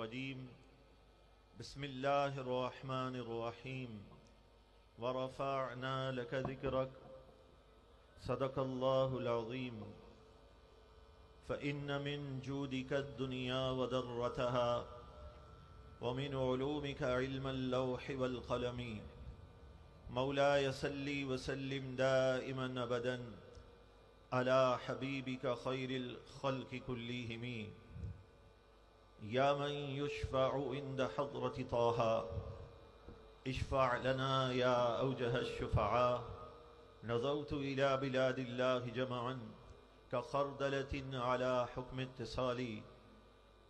الرجيم بسم الله الرحمن الرحيم ورفعنا لك ذكرك صدق الله العظيم فإن من جودك الدنيا وذرتها ومن علومك علم اللوح والقلم مولاي صل وسلم دائما أبدا على حبيبك خير الخلق كلهم يا من يشفع عند حضرة طه اشفع لنا يا أوجه الشفعاء نظرت إلى بلاد الله جمعا كخردلة على حكم اتصالي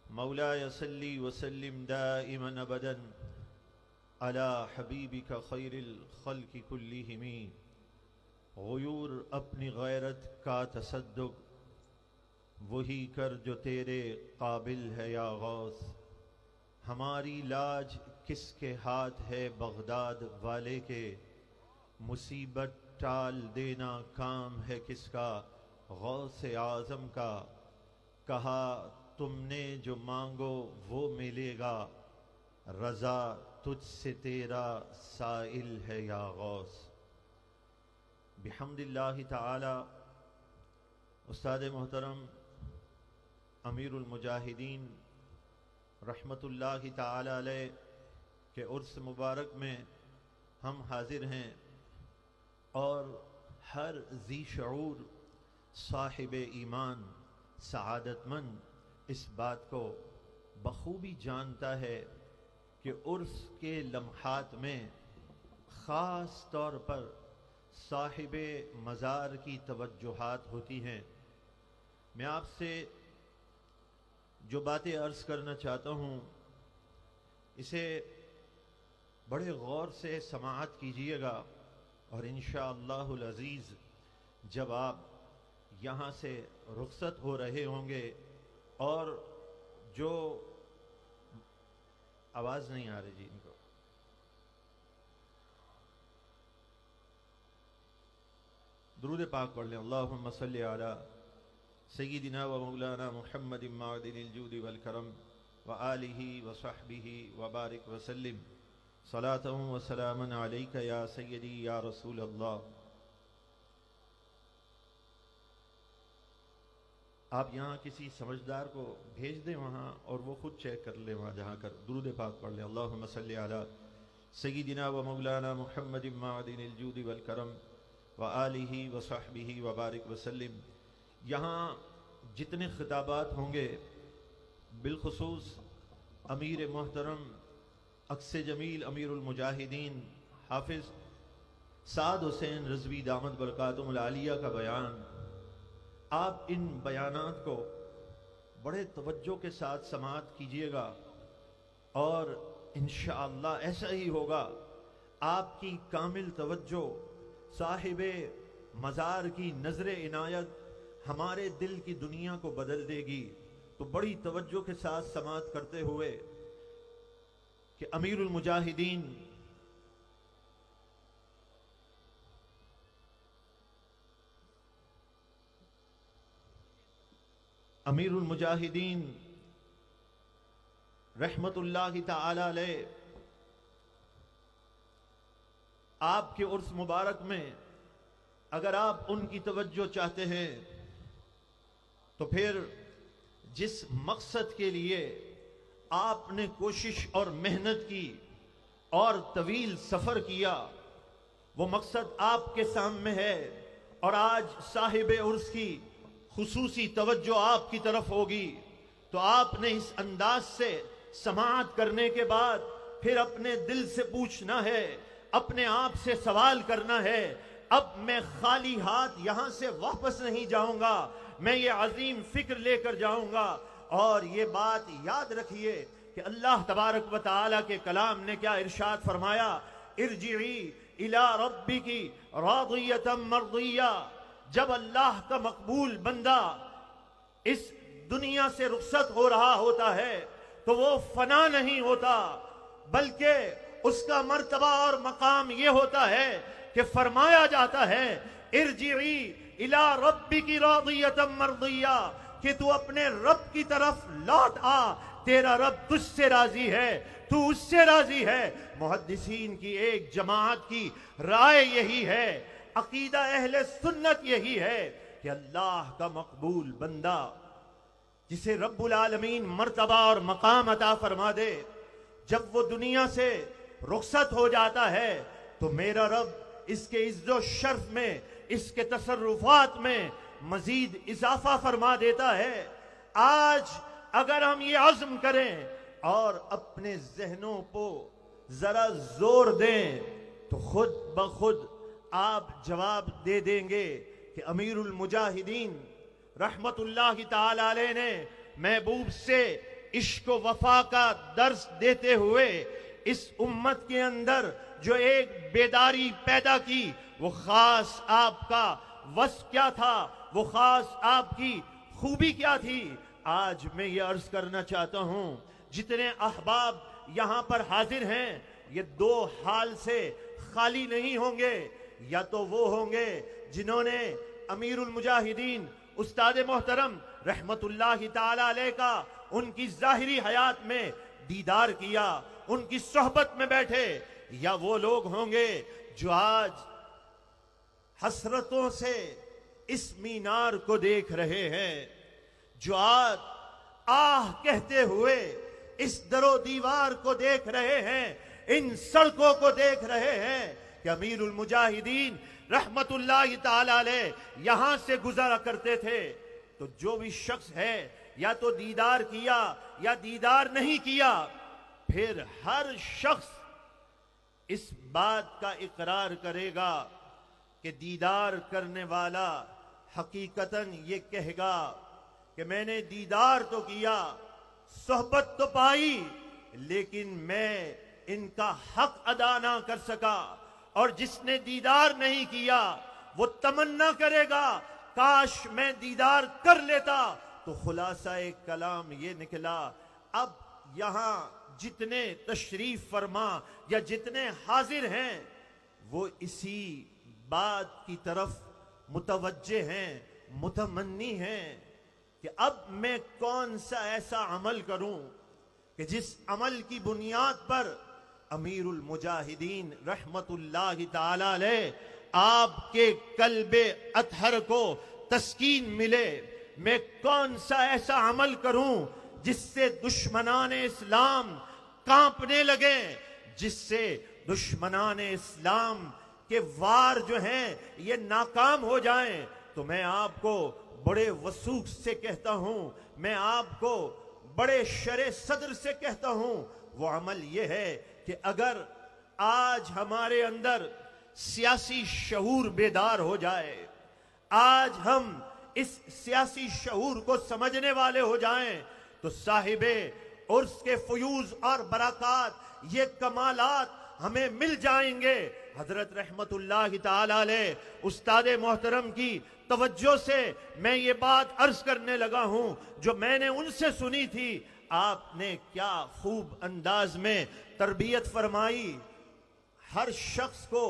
مولاي صل وسلم دائما أبدا على حبيبك خير الخلق كلهم غیور اپنی غیرت کا تصدق وہی کر جو تیرے قابل ہے یا غوث ہماری لاج کس کے ہاتھ ہے بغداد والے کے مصیبت ٹال دینا کام ہے کس کا غوث اعظم کا کہا تم نے جو مانگو وہ ملے گا رضا تجھ سے تیرا سائل ہے یا غوث بحمد اللہ تعالی استاد محترم امیر المجاہدین رحمت اللہ تعالی علیہ کے عرس مبارک میں ہم حاضر ہیں اور ہر ذی شعور صاحب ایمان سعادت مند اس بات کو بخوبی جانتا ہے کہ عرس کے لمحات میں خاص طور پر صاحب مزار کی توجہات ہوتی ہیں۔ میں آپ سے جو باتیں عرض کرنا چاہتا ہوں اسے بڑے غور سے سماعت کیجیے گا اور انشاءاللہ العزیز جب آپ یہاں سے رخصت ہو رہے ہوں گے اور جو آواز نہیں آ رہی جی ان کو درود پاک پڑھ لیں اللہم صلی علی سیدنا و مولانا محمد معدن الجود والکرم وآلہ وصحبہ وبارک وسلم صلاۃ و سلاما علیک یا سیدی یا رسول اللہ۔ آپ یہاں کسی سمجھدار کو بھیج دیں وہاں اور وہ خود چیک کر لیں وہاں جہاں کر درود پاک پڑھ لیں اللہم صلی علی سیدنا و مولانا محمد معدن الجود والکرم وآلہ وصحبہ وبارک وسلم۔ یہاں جتنے خطابات ہوں گے بالخصوص امیر محترم عکس جمیل امیر المجاہدین حافظ سعد حسین رضوی دامت برکاتہم العالیہ کا بیان، آپ ان بیانات کو بڑے توجہ کے ساتھ سماعت کیجیے گا اور انشاءاللہ ایسا ہی ہوگا۔ آپ کی کامل توجہ صاحب مزار کی نظر عنایت ہمارے دل کی دنیا کو بدل دے گی، تو بڑی توجہ کے ساتھ سماعت کرتے ہوئے کہ امیر المجاہدین رحمت اللہ تعالی علیہ آپ کے عرس مبارک میں اگر آپ ان کی توجہ چاہتے ہیں تو پھر جس مقصد کے لیے آپ نے کوشش اور محنت کی اور طویل سفر کیا وہ مقصد آپ کے سامنے ہے، اور آج صاحب عرس کی خصوصی توجہ آپ کی طرف ہوگی، تو آپ نے اس انداز سے سماعت کرنے کے بعد پھر اپنے دل سے پوچھنا ہے، اپنے آپ سے سوال کرنا ہے، اب میں خالی ہاتھ یہاں سے واپس نہیں جاؤں گا، میں یہ عظیم فکر لے کر جاؤں گا۔ اور یہ بات یاد رکھیے کہ اللہ تبارک و تعالیٰ کے کلام نے کیا ارشاد فرمایا، ارجعی الی ربکی راضیۃ مرضیہ۔ جب اللہ کا مقبول بندہ اس دنیا سے رخصت ہو رہا ہوتا ہے تو وہ فنا نہیں ہوتا، بلکہ اس کا مرتبہ اور مقام یہ ہوتا ہے کہ فرمایا جاتا ہے ارجعی الی ربک راضیۃ مرضیہ، کہ تو اپنے رب کی طرف لوٹ آ تیرا رب تجھ سے راضی ہے، تو اس سے راضی ہے۔ محدثین کی ایک جماعت کی رائے یہی ہے، عقیدہ اہل سنت یہی ہے کہ اللہ کا مقبول بندہ جسے رب العالمین مرتبہ اور مقام عطا فرما دے، جب وہ دنیا سے رخصت ہو جاتا ہے تو میرا رب اس کے عز و شرف میں، اس کے تصرفات میں مزید اضافہ فرما دیتا ہے۔ آج اگر ہم یہ عزم کریں اور اپنے ذہنوں کو ذرا زور دیں تو خود بخود آپ جواب دے دیں گے کہ امیر المجاہدین رحمت اللہ تعالی علیہ نے محبوب سے عشق و وفا کا درس دیتے ہوئے اس امت کے اندر جو ایک بیداری پیدا کی، وہ خاص آپ کا وصف کیا تھا، وہ خاص آپ کی خوبی کیا تھی۔ آج میں یہ عرض کرنا چاہتا ہوں، جتنے احباب یہاں پر حاضر ہیں یہ دو حال سے خالی نہیں ہوں گے، یا تو وہ ہوں گے جنہوں نے امیر المجاہدین استاد محترم رحمت اللہ تعالی علیہ کا ان کی ظاہری حیات میں دیدار کیا، ان کی صحبت میں بیٹھے، یا وہ لوگ ہوں گے جو آج حسرتوں سے اس مینار کو دیکھ رہے ہیں، جو آج آہ کہتے ہوئے اس در و دیوار کو دیکھ رہے ہیں، ان سڑکوں کو دیکھ رہے ہیں کہ امیر المجاہدین رحمت اللہ تعالی علیہ یہاں سے گزرا کرتے تھے۔ تو جو بھی شخص ہے یا تو دیدار کیا یا دیدار نہیں کیا، پھر ہر شخص اس بات کا اقرار کرے گا کہ دیدار کرنے والا حقیقتاً یہ کہے گا کہ میں نے دیدار تو کیا، صحبت تو پائی، لیکن میں ان کا حق ادا نہ کر سکا۔ اور جس نے دیدار نہیں کیا وہ تمنا کرے گا کاش میں دیدار کر لیتا۔ تو خلاصہ کلام یہ نکلا، اب یہاں جتنے تشریف فرما یا جتنے حاضر ہیں وہ اسی بات کی طرف متوجہ ہیں، متمنی ہیں کہ اب میں کون سا ایسا عمل کروں کہ جس عمل کی بنیاد پر امیر المجاہدین رحمت اللہ تعالی علیہ آپ کے قلب اطہر کو تسکین ملے۔ میں کون سا ایسا عمل کروں جس سے دشمنان اسلام کانپنے لگیں، جس سے دشمنان اسلام کے وار جو ہیں یہ ناکام ہو جائیں۔ تو میں آپ کو بڑے وثوق سے کہتا ہوں، میں آپ کو بڑے شرح صدر سے کہتا ہوں، وہ عمل یہ ہے کہ اگر آج ہمارے اندر سیاسی شعور بیدار ہو جائے، آج ہم اس سیاسی شعور کو سمجھنے والے ہو جائیں، تو صاحب عرس کے فیوز اور برکات، یہ کمالات ہمیں مل جائیں گے۔ حضرت رحمت اللہ تعالی علیہ استاد محترم کی توجہ سے میں یہ بات عرض کرنے لگا ہوں جو میں نے ان سے سنی تھی۔ آپ نے کیا خوب انداز میں تربیت فرمائی۔ ہر شخص کو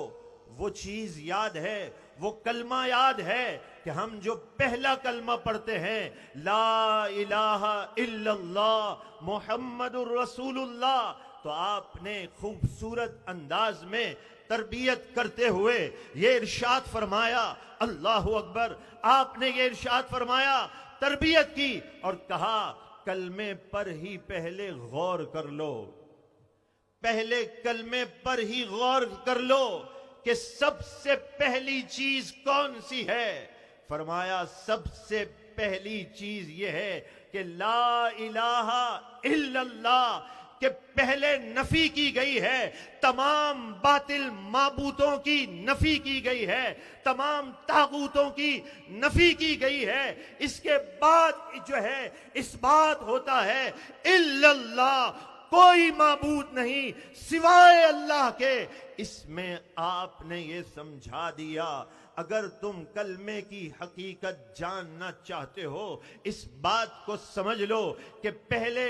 وہ چیز یاد ہے، وہ کلمہ یاد ہے کہ ہم جو پہلا کلمہ پڑھتے ہیں لا الہ الا اللہ محمد الرسول اللہ، تو آپ نے خوبصورت انداز میں تربیت کرتے ہوئے یہ ارشاد فرمایا، اللہ اکبر، آپ نے یہ ارشاد فرمایا، تربیت کی اور کہا کلمے پر ہی پہلے غور کر لو، پہلے کلمے پر ہی غور کر لو کہ سب سے پہلی چیز کون سی ہے؟ فرمایا سب سے پہلی چیز یہ ہے کہ لا الہ الا اللہ، کہ پہلے نفی کی گئی ہے، تمام باطل معبودوں کی نفی کی گئی ہے، تمام طاغوتوں کی نفی کی گئی ہے۔ اس کے بعد جو ہے اس بات ہوتا ہے الا اللہ، کوئی معبود نہیں سوائے اللہ کے۔ اس میں آپ نے یہ سمجھا دیا اگر تم کلمے کی حقیقت جاننا چاہتے ہو اس بات کو سمجھ لو کہ پہلے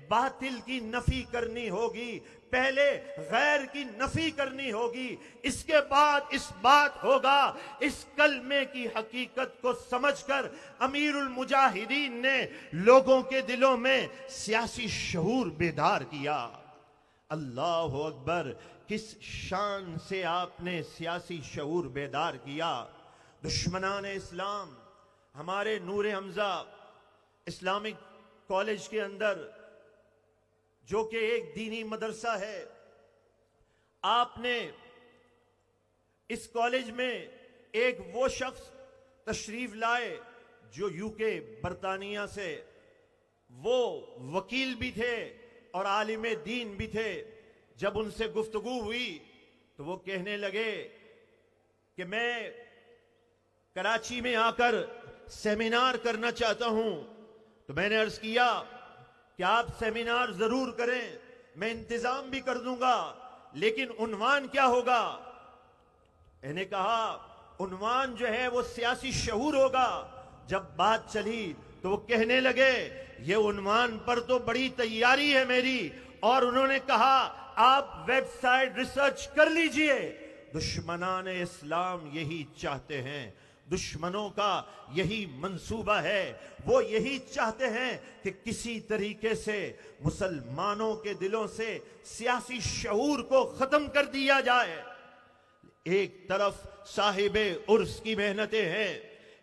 باطل کی نفی کرنی ہوگی، پہلے غیر کی نفی کرنی ہوگی، اس کے بعد اس بات ہوگا۔ اس کلمے کی حقیقت کو سمجھ کر امیر المجاہدین نے لوگوں کے دلوں میں سیاسی شعور بیدار کیا۔ اللہ اکبر! کس شان سے آپ نے سیاسی شعور بیدار کیا۔ دشمنان اسلام ہمارے نور حمزہ اسلامک کالج کے اندر، جو کہ ایک دینی مدرسہ ہے، آپ نے اس کالج میں ایک وہ شخص تشریف لائے جو UK برطانیہ سے، وہ وکیل بھی تھے اور عالم دین بھی تھے۔ جب ان سے گفتگو ہوئی تو وہ کہنے لگے کہ میں کراچی میں آ کر سیمینار کرنا چاہتا ہوں۔ تو میں نے عرض کیا کہ آپ سیمینار ضرور کریں، میں انتظام بھی کر دوں گا، لیکن عنوان کیا ہوگا؟ میں نے کہا عنوان جو ہے وہ سیاسی شعور ہوگا۔ جب بات چلی تو وہ کہنے لگے یہ عنوان پر تو بڑی تیاری ہے میری، اور انہوں نے کہا آپ ویب سائٹ ریسرچ کر لیجئے۔ دشمنان اسلام یہی چاہتے ہیں، دشمنوں کا یہی منصوبہ ہے، وہ یہی چاہتے ہیں کہ کسی طریقے سے مسلمانوں کے دلوں سے سیاسی شعور کو ختم کر دیا جائے۔ ایک طرف صاحب عرس کی محنتیں ہیں،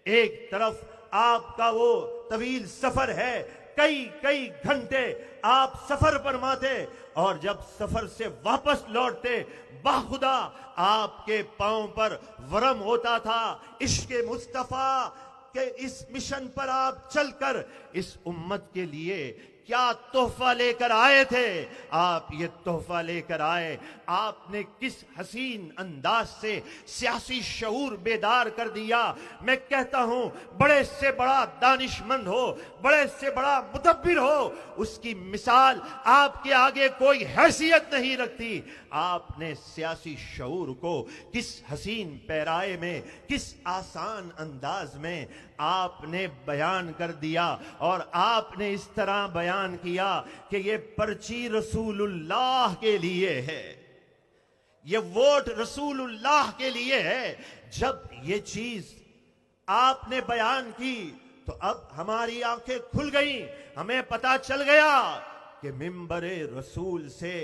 ایک طرف آپ کا وہ طویل سفر ہے، کئی گھنٹے آپ سفر فرماتے، اور جب سفر سے واپس لوٹتے باخدا آپ کے پاؤں پر ورم ہوتا تھا۔ عشق مصطفیٰ کہ اس مشن پر آپ چل کر اس امت کے لیے کیا تحفہ لے کر آئے تھے؟ آپ یہ تحفہ لے کر آئے۔ آپ نے کس حسین انداز سے سیاسی شعور بیدار کر دیا۔ میں کہتا ہوں بڑے سے بڑا دانش مند ہو، بڑے سے بڑا مدبر ہو، اس کی مثال آپ کے آگے کوئی حیثیت نہیں رکھتی۔ آپ نے سیاسی شعور کو کس حسین پیرائے میں، کس آسان انداز میں آپ نے بیان کر دیا، اور آپ نے اس طرح بیان کیا کہ یہ پرچی رسول اللہ کے لیے ہے، یہ ووٹ رسول اللہ کے لیے ہے۔ جب یہ چیز آپ نے بیان کی تو اب ہماری آنکھیں کھل گئیں، ہمیں پتا چل گیا کہ منبر رسول سے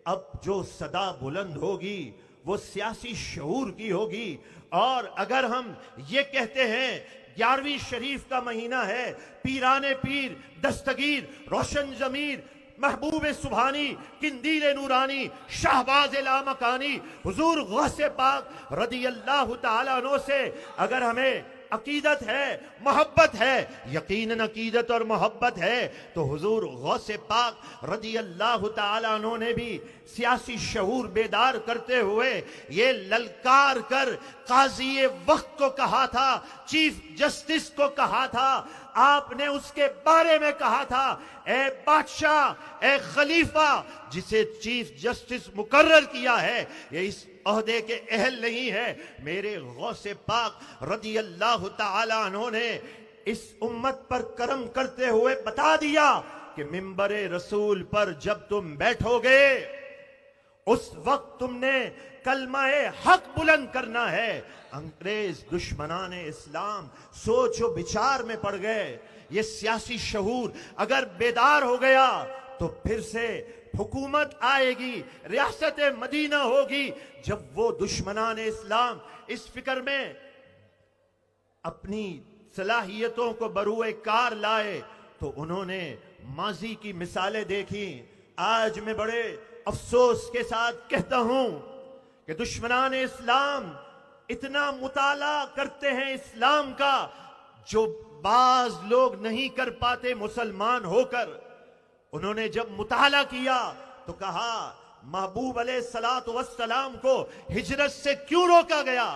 اب جو صدا بلند ہوگی وہ سیاسی شعور کی ہوگی۔ اور اگر ہم یہ کہتے ہیں 11ویں شریف کا مہینہ ہے، پیران پیر دستگیر روشن ضمیر محبوب سبحانی قندیل نورانی شہباز لامکانی حضور غوث پاک رضی اللہ تعالیٰ عنہ سے اگر ہمیں عقیدت ہے، محبت ہے، یقیناً عقیدت اور محبت ہے، تو حضور غوث پاک رضی اللہ تعالیٰ عنہ نے بھی سیاسی شعور بیدار کرتے ہوئے یہ للکار کر قاضی وقت کو کہا تھا، چیف جسٹس کو کہا تھا۔ آپ نے اس کے بارے میں کہا تھا اے بادشاہ، اے خلیفہ، جسے چیف جسٹس مقرر کیا ہے یہ اس عہدے کے اہل نہیں ہے۔ میرے غوث پاک رضی اللہ تعالی عنہ نے اس امت پر کرم کرتے ہوئے بتا دیا کہ منبر رسول پر جب تم بیٹھو گے اس وقت تم نے کلمہ حق بلند کرنا ہے۔ انگریز دشمنان اسلام سوچ و بچار میں پڑ گئے۔ یہ سیاسی شعور اگر بیدار ہو گیا تو پھر سے حکومت آئے گی، ریاست مدینہ ہوگی۔ جب وہ دشمنان اسلام اس فکر میں اپنی صلاحیتوں کو بروئے کار لائے تو انہوں نے ماضی کی مثالیں دیکھی۔ آج میں بڑے افسوس کے ساتھ کہتا ہوں کہ دشمنان اسلام اتنا مطالعہ کرتے ہیں اسلام کا جو بعض لوگ نہیں کر پاتے مسلمان ہو کر۔ انہوں نے جب مطالعہ کیا تو کہا محبوب علیہ السلام کو ہجرت سے کیوں روکا گیا؟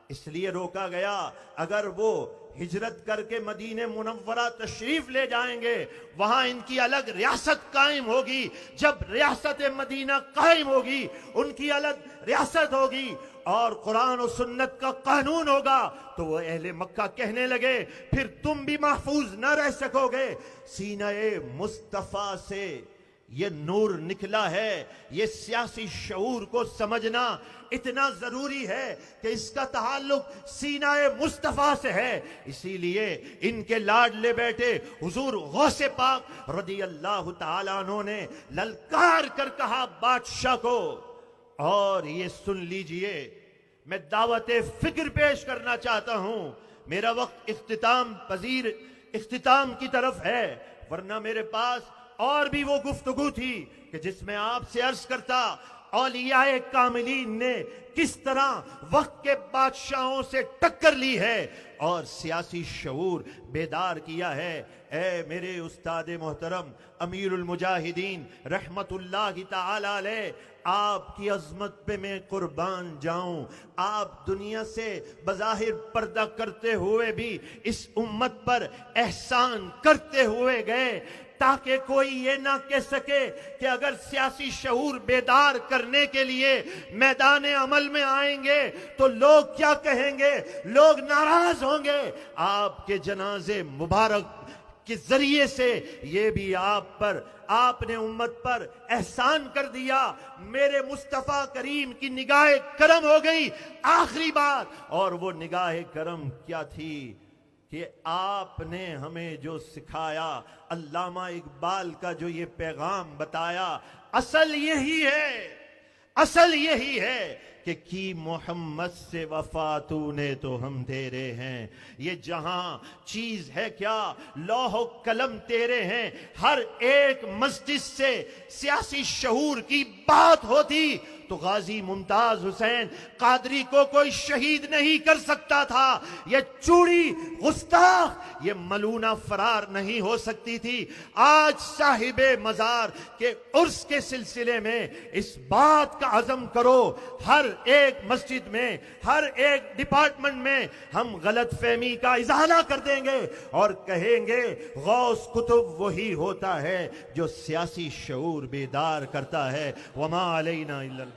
اس لیے روکا گیا اگر وہ ہجرت کر کے مدینہ منورہ تشریف لے جائیں گے وہاں ان کی الگ ریاست قائم ہوگی۔ جب ریاست مدینہ قائم ہوگی ان کی الگ ریاست ہوگی، اور قرآن و سنت کا قانون ہوگا تو وہ اہل مکہ کہنے لگے پھر تم بھی محفوظ نہ رہ سکو گے۔ سینہ مصطفیٰ سے یہ نور نکلا ہے، یہ سیاسی شعور کو سمجھنا اتنا ضروری ہے کہ اس کا تعلق سینہ مصطفیٰ سے ہے۔ اسی لیے ان کے لاڈلے بیٹے حضور غوث پاک رضی اللہ تعالیٰ عنہ نے للکار کر کہا بادشاہ کو، اور یہ سن لیجئے میں دعوت فکر پیش کرنا چاہتا ہوں، میرا وقت اختتام کی طرف ہے، ورنہ میرے پاس اور بھی وہ گفتگو تھی کہ جس میں آپ سے عرض کرتا اولیاء کاملین نے کس طرح وقت کے بادشاہوں سے ٹکر لی ہے اور سیاسی شعور بیدار کیا ہے۔ اے میرے استاد محترم امیر المجاہدین رحمت اللہ تعالی علیہ، آپ کی عظمت پہ میں قربان جاؤں۔ آپ دنیا سے بظاہر پردہ کرتے ہوئے بھی اس امت پر احسان کرتے ہوئے گئے تاکہ کوئی یہ نہ کہہ سکے کہ اگر سیاسی شعور بیدار کرنے کے لیے میدان عمل میں آئیں گے تو لوگ کیا کہیں گے، لوگ ناراض ہوں گے۔ آپ کے جنازے مبارک کے ذریعے سے یہ بھی آپ نے امت پر احسان کر دیا۔ میرے مصطفیٰ کریم کی نگاہ کرم ہو گئی آخری بات، اور وہ نگاہ کرم کیا تھی کہ آپ نے ہمیں جو سکھایا، علامہ اقبال کا جو یہ پیغام بتایا، اصل یہی ہے کہ کی محمد سے وفا تو نے تو ہم تیرے ہیں۔ یہ جہاں چیز ہے کیا، لوح و قلم تیرے ہیں۔ ہر ایک مسجد سے سیاسی شعور کی بات ہوتی تو غازی ممتاز حسین قادری کو کوئی شہید نہیں کر سکتا تھا، یہ چوڑی گستاخ، یہ ملونہ فرار نہیں ہو سکتی تھی۔ آج صاحب مزار کے عرس کے سلسلے میں اس بات کا عزم کرو، ہر ایک مسجد میں، ہر ایک ڈپارٹمنٹ میں ہم غلط فہمی کا ازالہ کر دیں گے اور کہیں گے غوث قطب وہی ہوتا ہے جو سیاسی شعور بیدار کرتا ہے۔ وما علینا الا البلاغ۔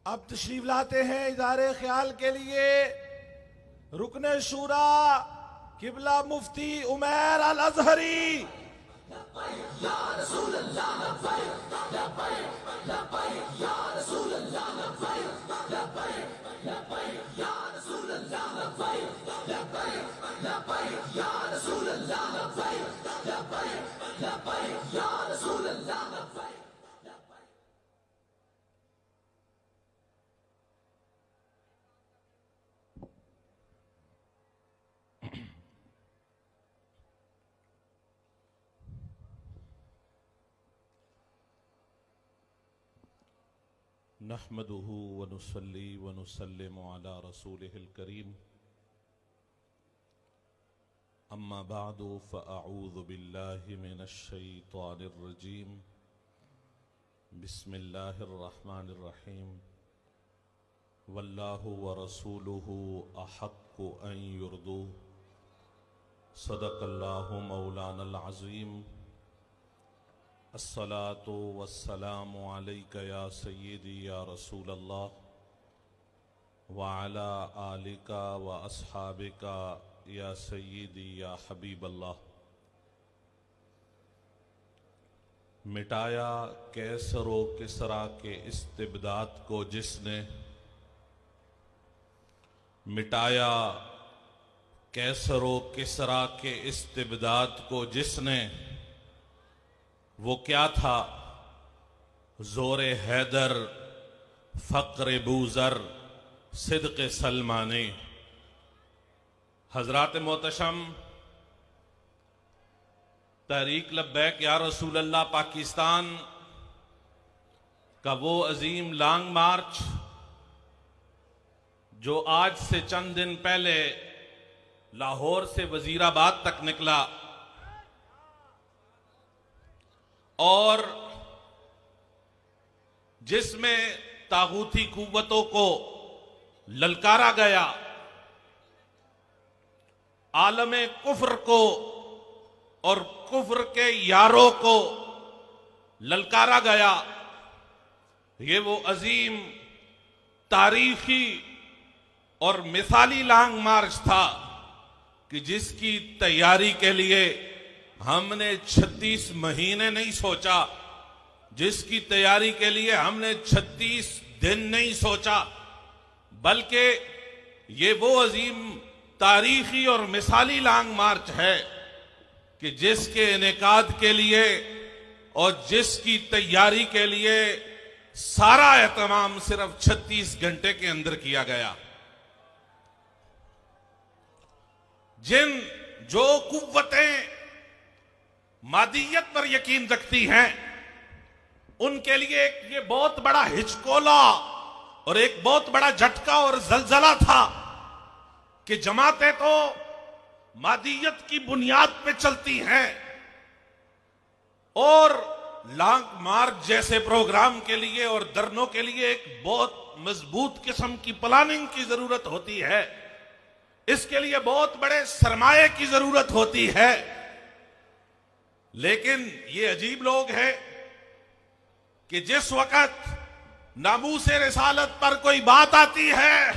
اب تشریف لاتے ہیں اظہار خیال کے لیے رکن شورا قبلہ مفتی عمیر الازہری۔ نحمده ونصلي ونسلم على رسوله الكريم اما بعد فاعوذ بالله من الشيطان الرجيم بسم الله الرحمن الرحيم والله ورسوله احق ان يرضوه صدق الله مولانا العظيم الصلاة والسلام عليك يا سيدي يا رسول الله وعلى آلك وأصحابك يا سيدي يا حبيب الله۔ مٹایا کیسر و کسریٰ کے استبداد کو جس نے، مٹایا کیسر و کسریٰ کے استبداد کو جس نے، وہ کیا تھا زور حیدر فقر بوذر صدق سلمانی۔ حضرات محتشم، تحریک لبیک یا رسول اللہ پاکستان کا وہ عظیم لانگ مارچ جو آج سے چند دن پہلے لاہور سے وزیر آباد تک نکلا اور جس میں طاغوتی قوتوں کو للکارا گیا، عالم کفر کو اور کفر کے یاروں کو للکارا گیا، یہ وہ عظیم تاریخی اور مثالی لانگ مارچ تھا کہ جس کی تیاری کے لیے ہم نے 36 مہینے نہیں سوچا، جس کی تیاری کے لیے ہم نے 36 دن نہیں سوچا، بلکہ یہ وہ عظیم تاریخی اور مثالی لانگ مارچ ہے کہ جس کے انعقاد کے لیے اور جس کی تیاری کے لیے سارا اہتمام صرف 36 گھنٹے کے اندر کیا گیا۔ جو قوتیں مادیت پر یقین رکھتی ہیں ان کے لیے یہ بہت بڑا ہچکولا اور ایک بہت بڑا جھٹکا اور زلزلہ تھا کہ جماعتیں تو مادیت کی بنیاد پہ چلتی ہیں اور لانگ مارچ جیسے پروگرام کے لیے اور دھرنوں کے لیے ایک بہت مضبوط قسم کی پلاننگ کی ضرورت ہوتی ہے، اس کے لیے بہت بڑے سرمایے کی ضرورت ہوتی ہے۔ لیکن یہ عجیب لوگ ہیں کہ جس وقت ناموس رسالت پر کوئی بات آتی ہے،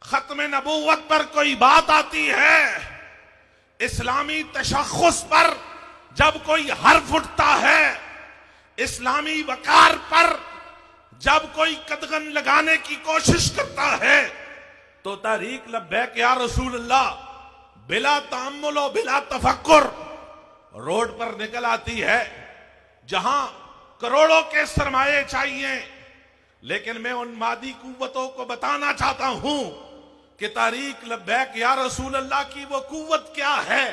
ختم نبوت پر کوئی بات آتی ہے، اسلامی تشخص پر جب کوئی حرف اٹھتا ہے، اسلامی وقار پر جب کوئی قدغن لگانے کی کوشش کرتا ہے، تو تحریک لبیک یا رسول اللہ بلا تأمل و بلا تفکر روڈ پر نکل آتی ہے، جہاں کروڑوں کے سرمایے چاہیے۔ لیکن میں ان مادی قوتوں کو بتانا چاہتا ہوں کہ تحریک لبیک یا رسول اللہ کی وہ قوت کیا ہے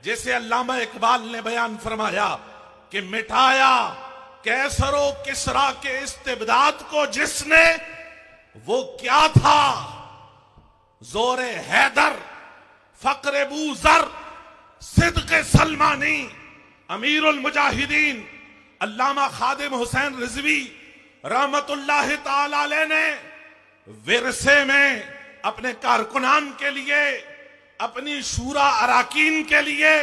جسے علامہ اقبال نے بیان فرمایا کہ مٹایا کیسر و کسریٰ کے استبداد کو جس نے، وہ کیا تھا؟ زور حیدر، فقر بوذر، صدق سلمانی، امیر المجاہدین علامہ خادم حسین رضوی رحمت اللہ تعالی علیہ نے ورثے میں اپنے کارکنان کے لیے، اپنی شورا اراکین کے لیے،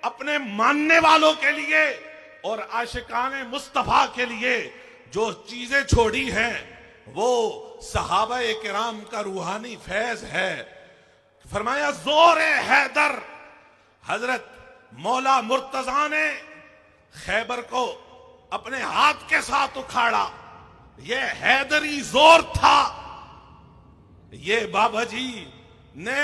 اپنے ماننے والوں کے لیے اور عاشقان مصطفیٰ کے لیے جو چیزیں چھوڑی ہیں وہ صحابہ کرام کا روحانی فیض ہے۔ فرمایا زور حیدر، حضرت مولا مرتضیٰ نے خیبر کو اپنے ہاتھ کے ساتھ اکھاڑا، یہ حیدری زور تھا۔ یہ بابا جی نے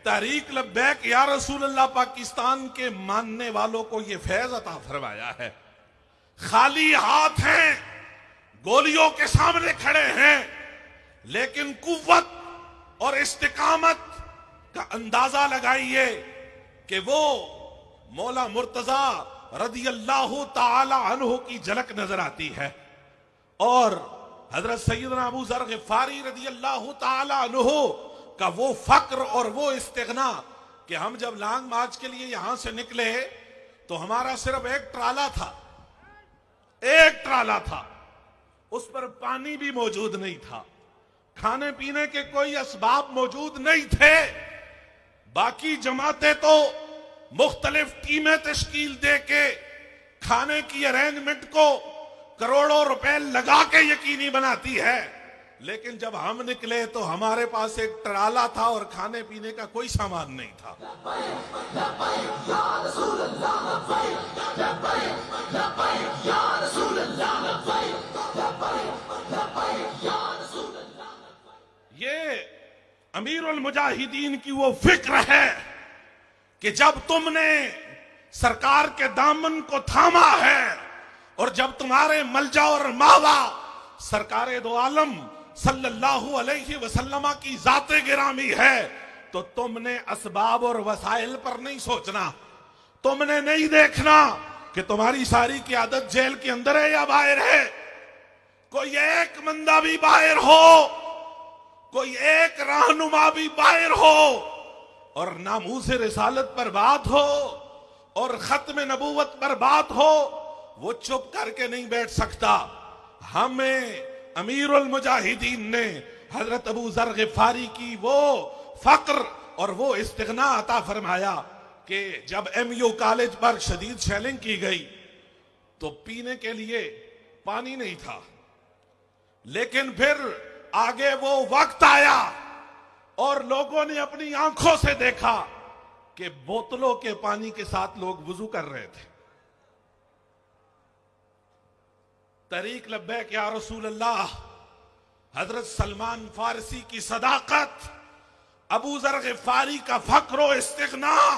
تحریک لبیک یا رسول اللہ پاکستان کے ماننے والوں کو یہ فیض عطا فرمایا ہے۔ خالی ہاتھ ہیں، گولیوں کے سامنے کھڑے ہیں، لیکن قوت اور استقامت کا اندازہ لگائیے کہ وہ مولا مرتضیٰ رضی اللہ تعالی عنہ کی جھلک نظر آتی ہے، اور حضرت سیدنا ابو ذر غفاری رضی اللہ تعالی عنہ کا وہ فقر اور وہ استغنا کہ ہم جب لانگ مارچ کے لیے یہاں سے نکلے تو ہمارا صرف ایک ٹرالا تھا، ایک ٹرالا تھا، اس پر پانی بھی موجود نہیں تھا، کھانے پینے کے کوئی اسباب موجود نہیں تھے۔ باقی جماعتیں تو مختلف ٹیمیں تشکیل دے کے کھانے کی ارینجمنٹ کو کروڑوں روپے لگا کے یقینی بناتی ہے، لیکن جب ہم نکلے تو ہمارے پاس ایک ٹرالا تھا اور کھانے پینے کا کوئی سامان نہیں تھا۔ یہ امیر المجاہدین کی وہ فکر ہے کہ جب تم نے سرکار کے دامن کو تھاما ہے اور جب تمہارے ملجا اور ماوا سرکار دو عالم صلی اللہ علیہ وسلم کی ذات گرامی ہے تو تم نے اسباب اور وسائل پر نہیں سوچنا، تم نے نہیں دیکھنا کہ تمہاری ساری قیادت جیل کے اندر ہے یا باہر ہے، کوئی ایک بندہ بھی باہر ہو، کوئی ایک رہنما بھی باہر ہو اور ناموس رسالت پر بات ہو اور ختم نبوت پر بات ہو، وہ چپ کر کے نہیں بیٹھ سکتا۔ ہمیں امیر المجاہدین نے حضرت ابو ذر غفاری کی وہ فقر اور وہ استغنا عطا فرمایا کہ جب ایم یو کالج پر شدید شیلنگ کی گئی تو پینے کے لیے پانی نہیں تھا، لیکن پھر آگے وہ وقت آیا اور لوگوں نے اپنی آنکھوں سے دیکھا کہ بوتلوں کے پانی کے ساتھ لوگ وضو کر رہے تھے۔ طریق لبیک یا رسول اللہ، حضرت سلمان فارسی کی صداقت، ابو ذر غفاری کا فقر و استغناء،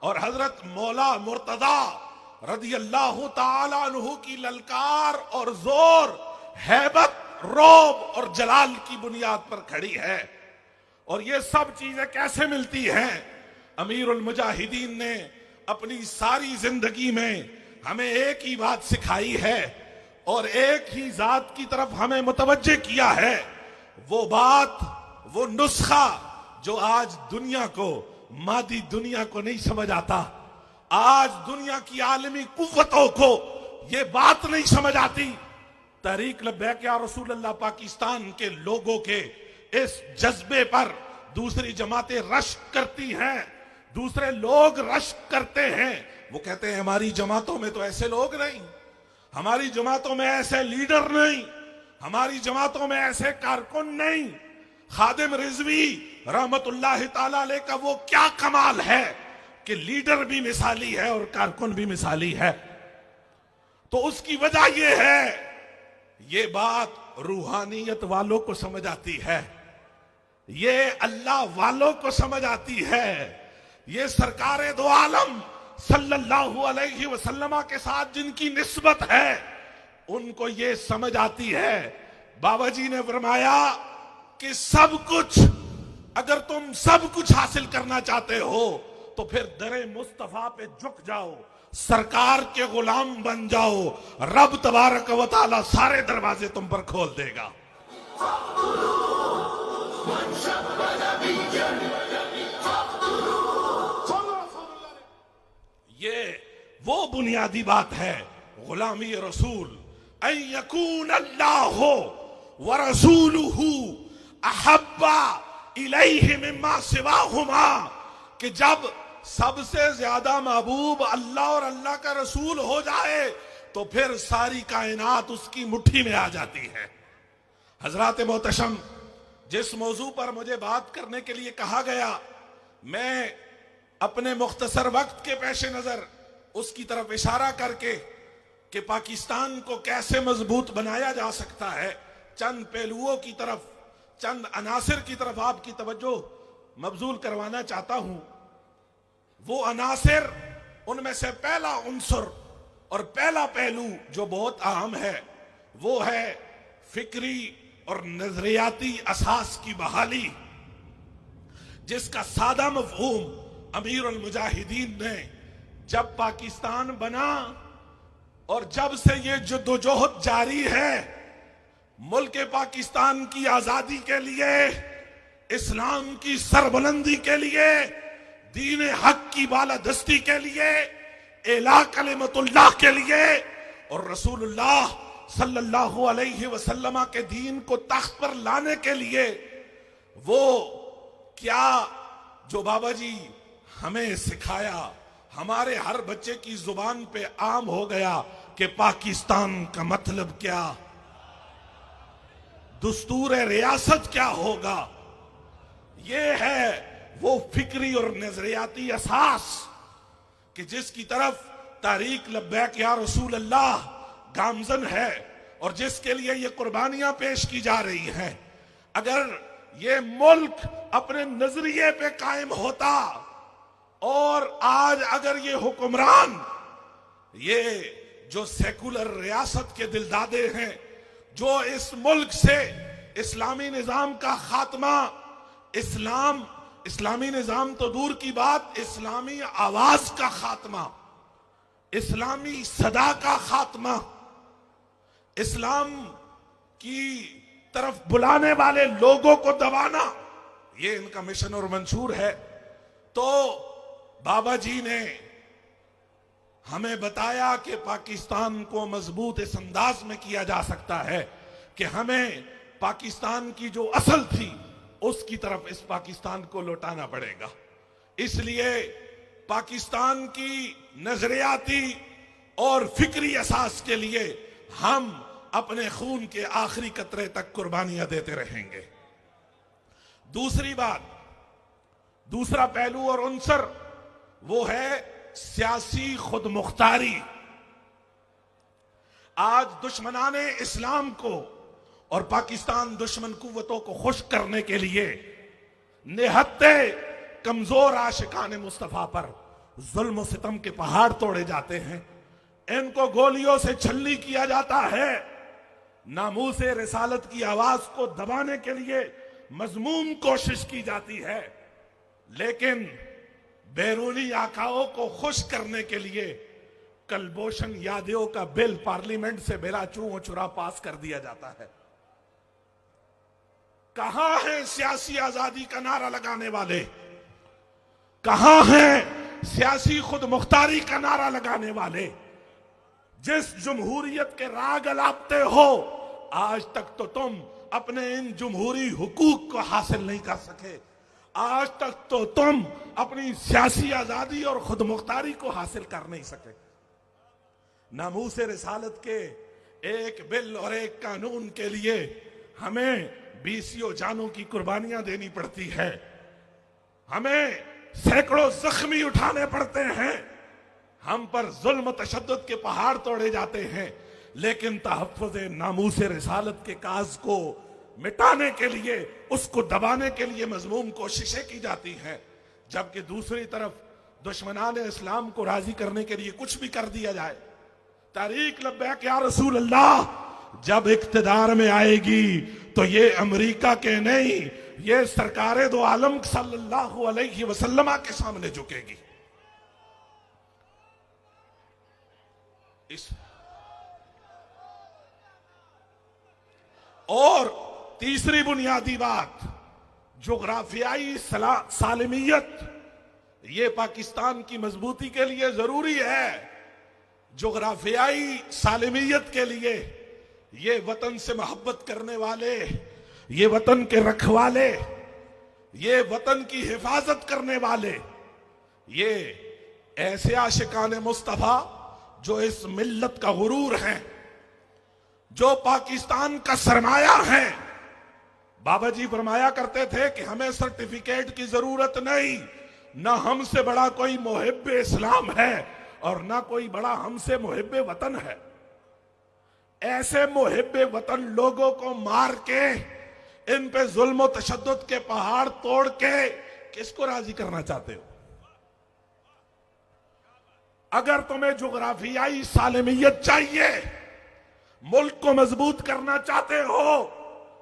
اور حضرت مولا مرتضی رضی اللہ تعالی عنہ کی للکار اور زور، ہیبت، رعب اور جلال کی بنیاد پر کھڑی ہے۔ اور یہ سب چیزیں کیسے ملتی ہیں؟ امیر المجاہدین نے اپنی ساری زندگی میں ہمیں ایک ہی بات سکھائی ہے اور ایک ہی ذات کی طرف ہمیں متوجہ کیا ہے، وہ بات، وہ نسخہ جو آج دنیا کو، مادی دنیا کو نہیں سمجھ آتا، آج دنیا کی عالمی قوتوں کو یہ بات نہیں سمجھ آتی۔ تحریک لبیک یا رسول اللہ پاکستان کے لوگوں کے اس جذبے پر دوسری جماعتیں رشک کرتی ہیں، دوسرے لوگ رشک کرتے ہیں۔ وہ کہتے ہیں ہماری جماعتوں میں تو ایسے لوگ نہیں، ہماری جماعتوں میں ایسے لیڈر نہیں، ہماری جماعتوں میں ایسے کارکن نہیں۔ خادم رضوی رحمت اللہ تعالی علیہ کا وہ کیا کمال ہے کہ لیڈر بھی مثالی ہے اور کارکن بھی مثالی ہے۔ تو اس کی وجہ یہ ہے، یہ بات روحانیت والوں کو سمجھ آتی ہے، یہ اللہ والوں کو سمجھ آتی ہے، یہ سرکار دو عالم صلی اللہ علیہ وسلم کے ساتھ جن کی نسبت ہے ان کو یہ سمجھ آتی ہے۔ بابا جی نے فرمایا کہ سب کچھ، اگر تم سب کچھ حاصل کرنا چاہتے ہو تو پھر در مصطفیٰ پہ جھک جاؤ، سرکار کے غلام بن جاؤ، رب تبارک و تعالی سارے دروازے تم پر کھول دے گا۔ یہ وہ بنیادی بات ہے، غلامی رسول، ان یکون اللہ ورسولہ احب الیہ مما سواہما، کہ جب سب سے زیادہ محبوب اللہ اور اللہ کا رسول ہو جائے تو پھر ساری کائنات اس کی مٹھی میں آ جاتی ہے۔ حضرات محتشم، جس موضوع پر مجھے بات کرنے کے لیے کہا گیا، میں اپنے مختصر وقت کے پیش نظر اس کی طرف اشارہ کر کے کہ پاکستان کو کیسے مضبوط بنایا جا سکتا ہے، چند پہلوؤں کی طرف، چند عناصر کی طرف آپ کی توجہ مبذول کروانا چاہتا ہوں۔ وہ عناصر، ان میں سے پہلا عنصر اور پہلا پہلو جو بہت اہم ہے وہ ہے فکری اور نظریاتی اساس کی بحالی، جس کا سادہ مفہوم امیر المجاہدین نے جب پاکستان بنا اور جب سے یہ جدوجہد جاری ہے ملک پاکستان کی آزادی کے لیے، اسلام کی سربلندی کے لیے، دین حق کی بالادستی کے لیے، اعلیٰ کلمت اللہ کے لیے، اور رسول اللہ صلی اللہ علیہ وسلم کے دین کو تخت پر لانے کے لیے، وہ کیا جو بابا جی ہمیں سکھایا، ہمارے ہر بچے کی زبان پہ عام ہو گیا کہ پاکستان کا مطلب کیا، دستور ریاست کیا ہوگا، یہ ہے وہ فکری اور نظریاتی اساس کہ جس کی طرف تحریک لبیک یا رسول اللہ گامزن ہے اور جس کے لیے یہ قربانیاں پیش کی جا رہی ہیں۔ اگر یہ ملک اپنے نظریے پہ قائم ہوتا اور آج اگر یہ حکمران، یہ جو سیکولر ریاست کے دلدادے ہیں، جو اس ملک سے اسلامی نظام کا خاتمہ، اسلامی نظام تو دور کی بات، اسلامی آواز کا خاتمہ، اسلامی صدا کا خاتمہ، اسلام کی طرف بلانے والے لوگوں کو دبانا، یہ ان کا مشن اور منشور ہے۔ تو بابا جی نے ہمیں بتایا کہ پاکستان کو مضبوط اس انداز میں کیا جا سکتا ہے کہ ہمیں پاکستان کی جو اصل تھی اس کی طرف اس پاکستان کو لوٹانا پڑے گا۔ اس لیے پاکستان کی نظریاتی اور فکری اساس کے لیے ہم اپنے خون کے آخری قطرے تک قربانیاں دیتے رہیں گے۔ دوسری بات، دوسرا پہلو اور عنصر وہ ہے سیاسی خود مختاری۔ آج دشمنان اسلام کو اور پاکستان دشمن قوتوں کو خوش کرنے کے لیے نہتے کمزور عاشقان مصطفیٰ پر ظلم و ستم کے پہاڑ توڑے جاتے ہیں، ان کو گولیوں سے چھلنی کیا جاتا ہے، ناموس رسالت کی آواز کو دبانے کے لیے مذموم کوشش کی جاتی ہے، لیکن بیرونی آقاؤں کو خوش کرنے کے لیے کلبھوشن یادیو کا بل پارلیمنٹ سے بلا چوں و چرا پاس کر دیا جاتا ہے۔ کہاں ہیں سیاسی آزادی کا نعرہ لگانے والے؟ کہاں ہیں سیاسی خود مختاری کا نعرہ لگانے والے؟ جس جمہوریت کے راگ الاپتے ہو، آج تک تو تم اپنے ان جمہوری حقوق کو حاصل نہیں کر سکے، آج تک تو تم اپنی سیاسی آزادی اور خود مختاری کو حاصل کر نہیں سکے۔ ناموس رسالت کے ایک بل اور ایک قانون کے لیے ہمیں بیسیوں جانوں کی قربانیاں دینی پڑتی ہے، ہمیں سینکڑوں زخمی اٹھانے پڑتے ہیں، ہم پر ظلم و تشدد کے پہاڑ توڑے جاتے ہیں، لیکن تحفظ ناموس رسالت کے کاز کو مٹانے کے لیے، اس کو دبانے کے لیے مذموم کوششیں کی جاتی ہیں، جبکہ دوسری طرف دشمنان اسلام کو راضی کرنے کے لیے کچھ بھی کر دیا جائے۔ تحریک لبیک یا رسول اللہ جب اقتدار میں آئے گی تو یہ امریکہ کے نہیں، یہ سرکار دو عالم صلی اللہ علیہ وسلم کے سامنے جھکے گی۔ اور تیسری بنیادی بات، جغرافیائی سالمیت، یہ پاکستان کی مضبوطی کے لیے ضروری ہے۔ جغرافیائی سالمیت کے لیے یہ وطن سے محبت کرنے والے، یہ وطن کے رکھوالے، یہ وطن کی حفاظت کرنے والے، یہ ایسے عاشقان مصطفیٰ جو اس ملت کا غرور ہیں، جو پاکستان کا سرمایہ ہیں۔ بابا جی فرمایا کرتے تھے کہ ہمیں سرٹیفکیٹ کی ضرورت نہیں، نہ ہم سے بڑا کوئی محب اسلام ہے اور نہ کوئی بڑا ہم سے محب وطن ہے۔ ایسے محب وطن لوگوں کو مار کے، ان پہ ظلم و تشدد کے پہاڑ توڑ کے کس کو راضی کرنا چاہتے ہو؟ اگر تمہیں جغرافیائی سالمیت چاہیے، ملک کو مضبوط کرنا چاہتے ہو،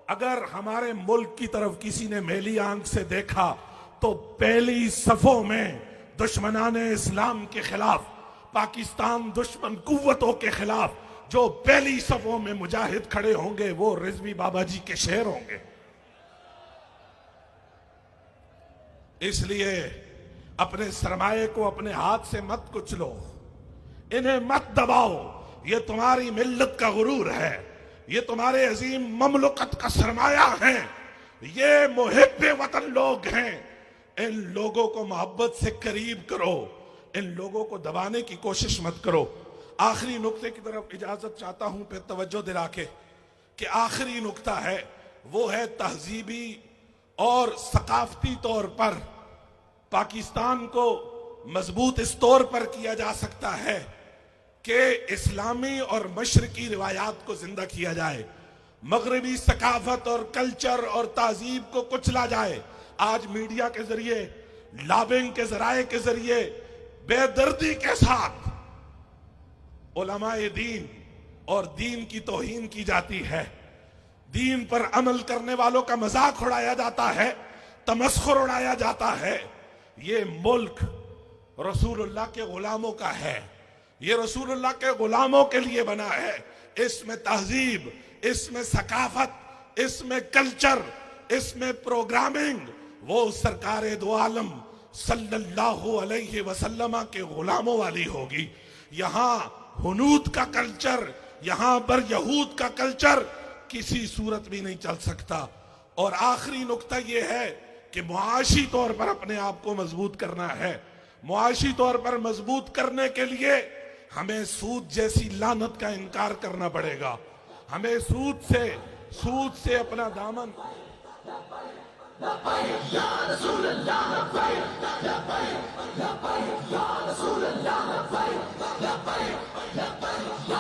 اگر ہمارے ملک کی طرف کسی نے میلی آنکھ سے دیکھا تو پہلی صفوں میں دشمنان اسلام کے خلاف، پاکستان دشمن قوتوں کے خلاف جو پہلی صفوں میں مجاہد کھڑے ہوں گے وہ رضوی بابا جی کے شعر ہوں گے۔ اس لیے اپنے سرمایے کو اپنے ہاتھ سے مت کچلو، انہیں مت دباؤ، یہ تمہاری ملت کا غرور ہے، یہ تمہارے عظیم مملکت کا سرمایہ ہیں، یہ محب وطن لوگ ہیں۔ ان لوگوں کو محبت سے قریب کرو، ان لوگوں کو دبانے کی کوشش مت کرو۔ آخری نقطے کی طرف اجازت چاہتا ہوں پہ توجہ دلا کے، کہ آخری نقطہ ہے وہ ہے تہذیبی اور ثقافتی طور پر پاکستان کو مضبوط اس طور پر کیا جا سکتا ہے کہ اسلامی اور مشرقی روایات کو زندہ کیا جائے، مغربی ثقافت اور کلچر اور تہذیب کو کچلا جائے۔ آج میڈیا کے ذریعے، لابنگ کے ذرائع کے ذریعے بے دردی کے ساتھ علماء دین اور دین کی توہین کی جاتی ہے، دین پر عمل کرنے والوں کا مذاق اڑایا جاتا ہے، تمسخر اڑایا جاتا ہے۔ یہ ملک رسول اللہ کے غلاموں کا ہے، یہ رسول اللہ کے غلاموں کے لیے بنا ہے۔ اس میں تہذیب، اس میں ثقافت، اس میں کلچر، اس میں پروگرامنگ وہ سرکار دو عالم صلی اللہ علیہ وسلم کے غلاموں والی ہوگی۔ یہاں ہنود کا کلچر، یہاں پر یہود کا کلچر کسی صورت بھی نہیں چل سکتا۔ اور آخری نقطہ یہ ہے کہ معاشی طور پر اپنے آپ کو مضبوط کرنا ہے۔ معاشی طور پر مضبوط کرنے کے لیے ہمیں سود جیسی لعنت کا انکار کرنا پڑے گا. ہمیں سود سے اپنا دامن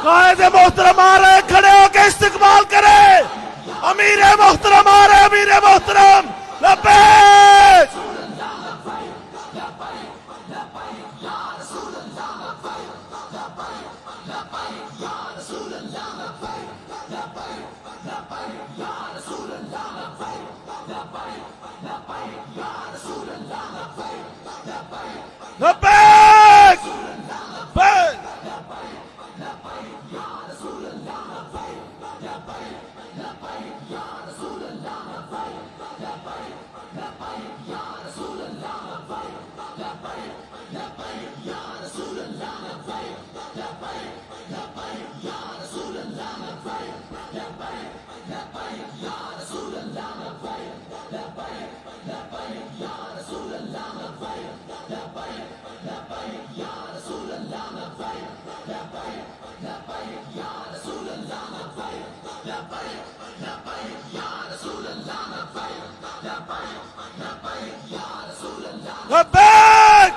قائد محترم آ رہے, کھڑے ہو کے استقبال کرے. امیر محترم آ رہے, امیر محترم لبیک. لبیک لبیک. لبیک.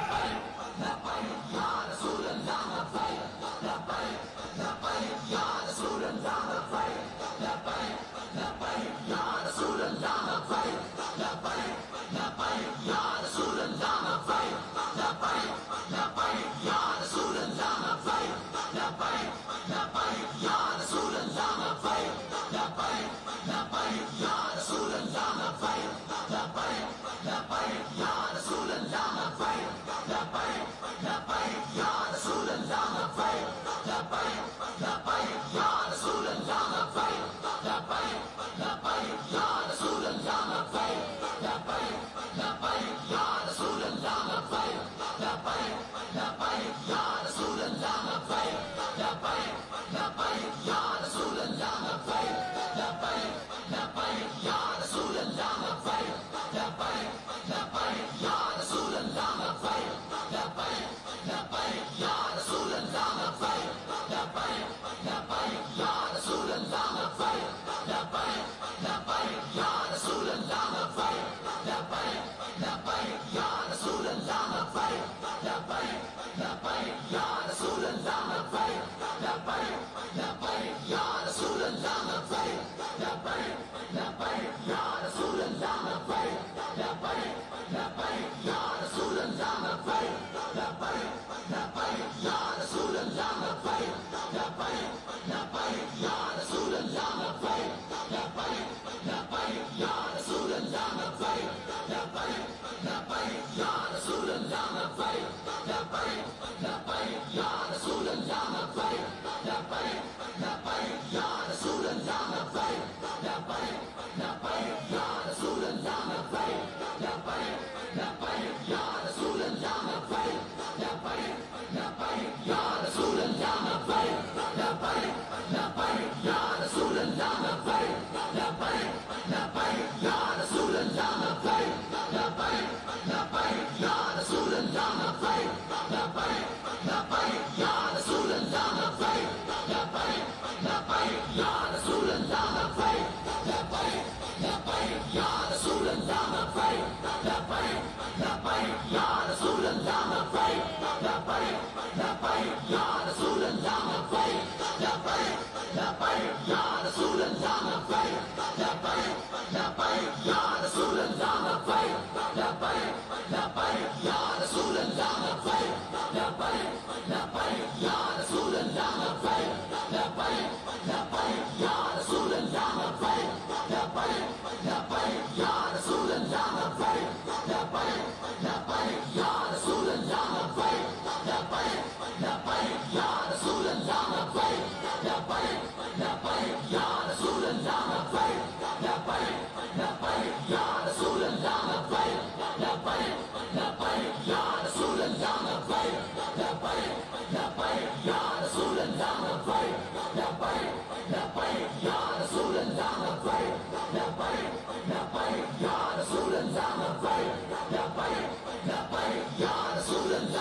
Ya Rasul Allah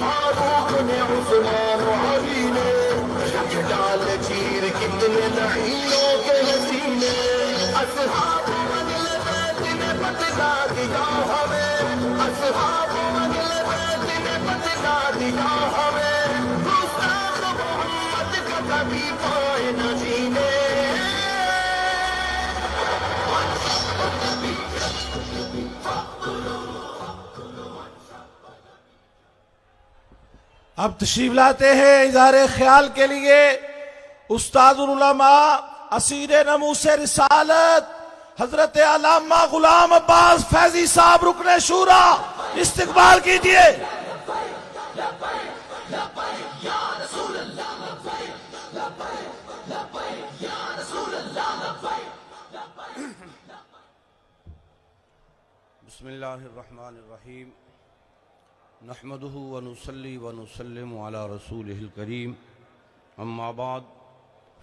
فاروق نے عثمان و علی نے ڈال چیر کتنے لعینوں کے حسینے اصحاب اہل بیت نے بتلا دیا ہمیں اصحاب اہل بیت نے بتلا دیا ہمیں گستاخ محمد کا کبھی پائے نہ جینے اب تشریف لاتے ہیں اظہار خیال کے لیے استاد العلماء اسیر ناموس رسالت حضرت علامہ غلام عباس فیضی صاحب رکن شورا، استقبال کیجئے۔ بسم اللہ الرحمن الرحیم نحمده ونصلي ونسلم على رسوله الكريم اما بعد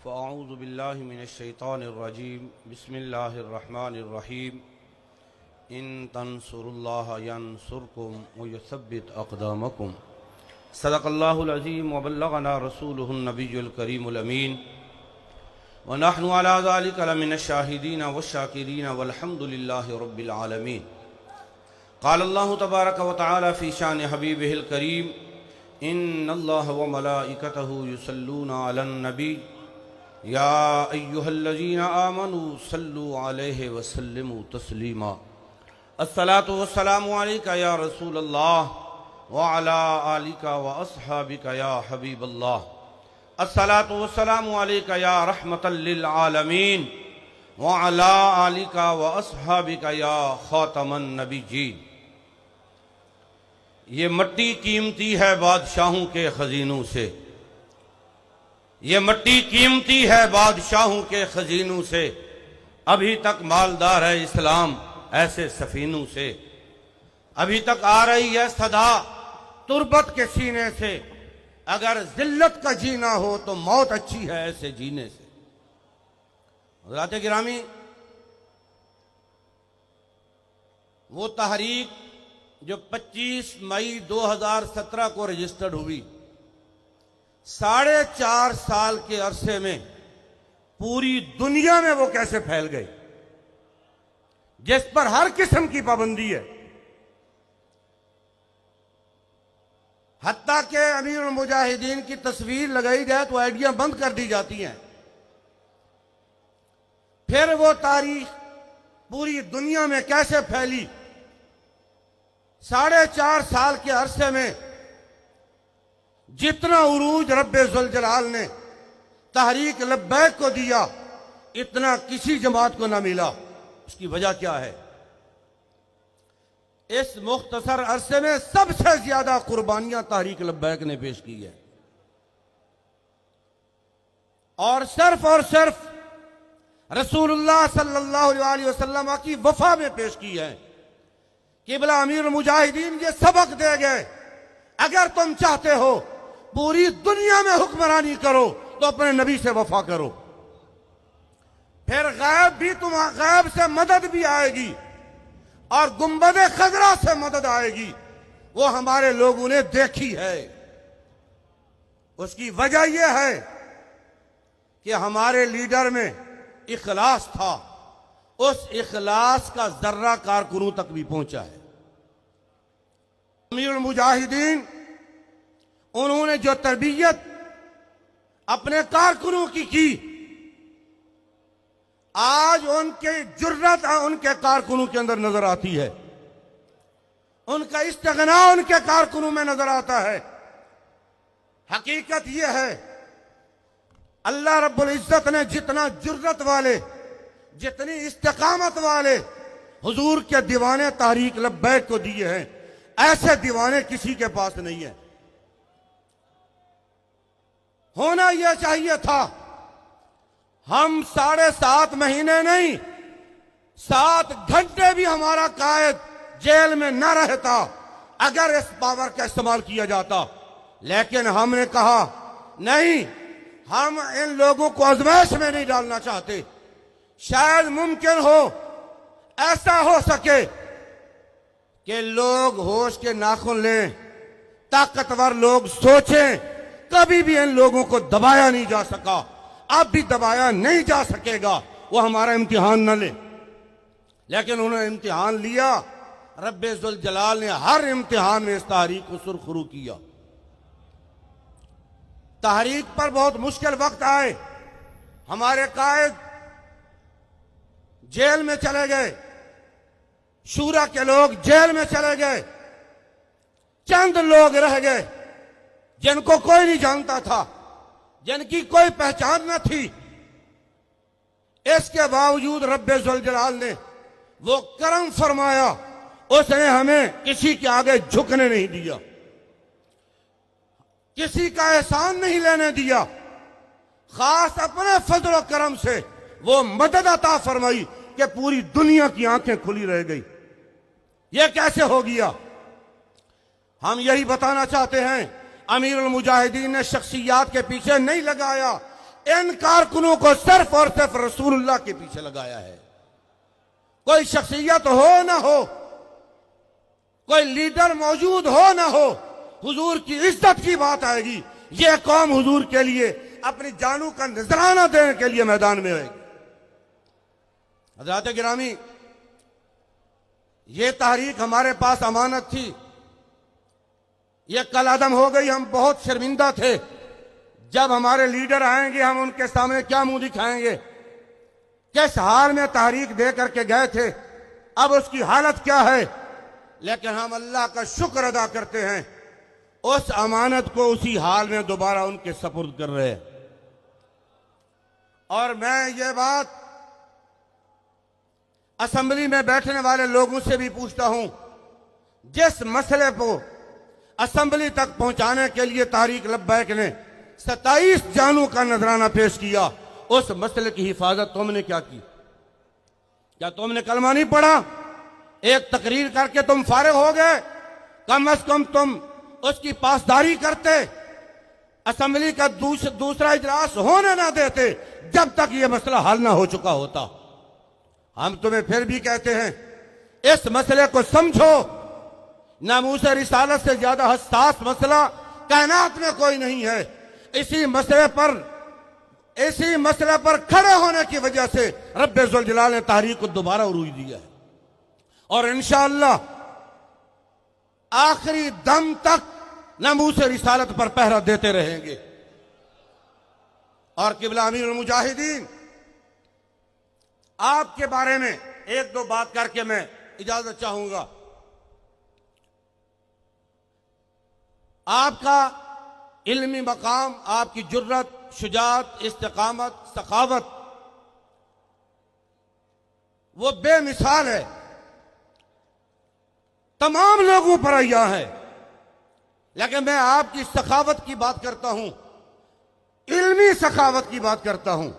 فاعوذ باللہ من الشیطان الرجیم بسم اللہ الرحمن الرحیم ان تنصروا اللہ ینصرکم ویثبت اقدامکم صدق اللہ العظیم وبلغنا رسوله النبی الکریم الامین ونحن على ذلك لمن الشاہدین والشاکرین والحمد للہ رب العالمین۔ قال اللہ تبارک و تعالی فی شان حبیبہ الکریم ان اللہ وملائکتہ یصلون علی النبی یا ایہا الذین آمنوا صلوا علیہ وسلموا تسلیما۔ الصلاۃ والسلام علیک یا رسول اللہ وعلی آلک واصحابک یا حبیب اللہ۔ الصلاۃ والسلام علیک یا رحمۃ للعالمین وعلی آلک واصحابک یا خاتم النبیین۔ یہ مٹی قیمتی ہے بادشاہوں کے خزینوں سے، یہ مٹی قیمتی ہے بادشاہوں کے خزینوں سے، ابھی تک مالدار ہے اسلام ایسے سفینوں سے، ابھی تک آ رہی ہے صدا تربت کے سینے سے، اگر ذلت کا جینا ہو تو موت اچھی ہے ایسے جینے سے۔ حضرات گرامی، وہ تحریک جو 25 مئی 2017 کو رجسٹرڈ ہوئی، 4.5 سال کے عرصے میں پوری دنیا میں وہ کیسے پھیل گئی، جس پر ہر قسم کی پابندی ہے، حتیٰ کہ امیر المجاہدین کی تصویر لگائی جائے تو آئیڈیاں بند کر دی جاتی ہیں۔ پھر وہ تاریخ پوری دنیا میں کیسے پھیلی، 4.5 سال کے عرصے میں جتنا عروج رب ذوالجلال نے تحریک لبیک کو دیا اتنا کسی جماعت کو نہ ملا۔ اس کی وجہ کیا ہے؟ اس مختصر عرصے میں سب سے زیادہ قربانیاں تحریک لبیک نے پیش کی ہے، اور صرف رسول اللہ صلی اللہ علیہ وسلم کی وفا میں پیش کی ہے۔ قبلہ امیر المجاہدین یہ سبق دے گئے، اگر تم چاہتے ہو پوری دنیا میں حکمرانی کرو تو اپنے نبی سے وفا کرو، پھر غیب سے مدد بھی آئے گی اور گنبد خضرا سے مدد آئے گی، وہ ہمارے لوگوں نے دیکھی ہے۔ اس کی وجہ یہ ہے کہ ہمارے لیڈر میں اخلاص تھا، اس اخلاص کا ذرہ کارکنوں تک بھی پہنچا ہے۔ امیر المجاہدین انہوں نے جو تربیت اپنے کارکنوں کی آج ان کی جرت ان کے کارکنوں کے اندر نظر آتی ہے، ان کا استغنا ان کے کارکنوں میں نظر آتا ہے۔ حقیقت یہ ہے اللہ رب العزت نے جتنا جرت والے، جتنی استقامت والے حضور کے دیوانے تحریک لبیک کو دیے ہیں، ایسے دیوانے کسی کے پاس نہیں ہیں۔ ہونا یہ چاہیے تھا ہم 7.5 مہینے نہیں 7 گھنٹے بھی ہمارا قائد جیل میں نہ رہتا اگر اس پاور کا استعمال کیا جاتا، لیکن ہم نے کہا نہیں، ہم ان لوگوں کو آزمائش میں نہیں ڈالنا چاہتے۔ شاید ممکن ہو ایسا ہو سکے کہ لوگ ہوش کے ناخن لیں، طاقتور لوگ سوچیں، کبھی بھی ان لوگوں کو دبایا نہیں جا سکا، اب بھی دبایا نہیں جا سکے گا، وہ ہمارا امتحان نہ لے۔ لیکن انہوں نے امتحان لیا، رب ذوالجلال نے ہر امتحان میں اس تحریک کو سرخرو کیا۔ تحریک پر بہت مشکل وقت آئے، ہمارے قائد جیل میں چلے گئے، شورا کے لوگ جیل میں چلے گئے، چند لوگ رہ گئے جن کو کوئی نہیں جانتا تھا، جن کی کوئی پہچان نہ تھی۔ اس کے باوجود رب ذوالجلال نے وہ کرم فرمایا، اس نے ہمیں کسی کے آگے جھکنے نہیں دیا، کسی کا احسان نہیں لینے دیا، خاص اپنے فضل و کرم سے وہ مدد عطا فرمائی کہ پوری دنیا کی آنکھیں کھلی رہ گئی۔ یہ کیسے ہو گیا؟ ہم یہی بتانا چاہتے ہیں، امیر المجاہدین نے شخصیات کے پیچھے نہیں لگایا، ان کارکنوں کو صرف اور صرف رسول اللہ کے پیچھے لگایا ہے۔ کوئی شخصیت ہو نہ ہو، کوئی لیڈر موجود ہو نہ ہو، حضور کی عزت کی بات آئے گی، یہ قوم حضور کے لیے اپنی جانوں کا نذرانہ دینے کے لیے میدان میں آئے گی۔ حضرات گرامی، یہ تحریک ہمارے پاس امانت تھی، یہ کل عدم ہو گئی، ہم بہت شرمندہ تھے۔ جب ہمارے لیڈر آئیں گے ہم ان کے سامنے کیا منہ دکھائیں گے؟ کس حال میں تحریک دے کر کے گئے تھے، اب اس کی حالت کیا ہے؟ لیکن ہم اللہ کا شکر ادا کرتے ہیں، اس امانت کو اسی حال میں دوبارہ ان کے سپرد کر رہے ہیں۔ اور میں یہ بات اسمبلی میں بیٹھنے والے لوگوں سے بھی پوچھتا ہوں، جس مسئلے کو اسمبلی تک پہنچانے کے لیے تحریک لبیک نے 27 جانوں کا نذرانہ پیش کیا، اس مسئلے کی حفاظت تم نے کیا کی؟ کیا تم نے کلمہ نہیں پڑھا؟ ایک تقریر کر کے تم فارغ ہو گئے؟ کم از کم تم اس کی پاسداری کرتے، اسمبلی کا دوسرا اجلاس ہونے نہ دیتے جب تک یہ مسئلہ حل نہ ہو چکا ہوتا۔ ہم تمہیں پھر بھی کہتے ہیں، اس مسئلے کو سمجھو، ناموس رسالت سے زیادہ حساس مسئلہ کائنات میں کوئی نہیں ہے۔ اسی مسئلے پر کھڑے ہونے کی وجہ سے رب ذوالجلال نے تحریک کو دوبارہ عروج دیا ہے، اور انشاءاللہ آخری دم تک ناموس رسالت پر پہرا دیتے رہیں گے۔ اور قبلہ امیر المجاہدین، آپ کے بارے میں ایک دو بات کر کے میں اجازت چاہوں گا۔ آپ کا علمی مقام، آپ کی جرت، شجاعت، استقامت، سخاوت وہ بے مثال ہے، تمام لوگوں پر عیاں ہے۔ لیکن میں آپ کی سخاوت کی بات کرتا ہوں، علمی سخاوت کی بات کرتا ہوں۔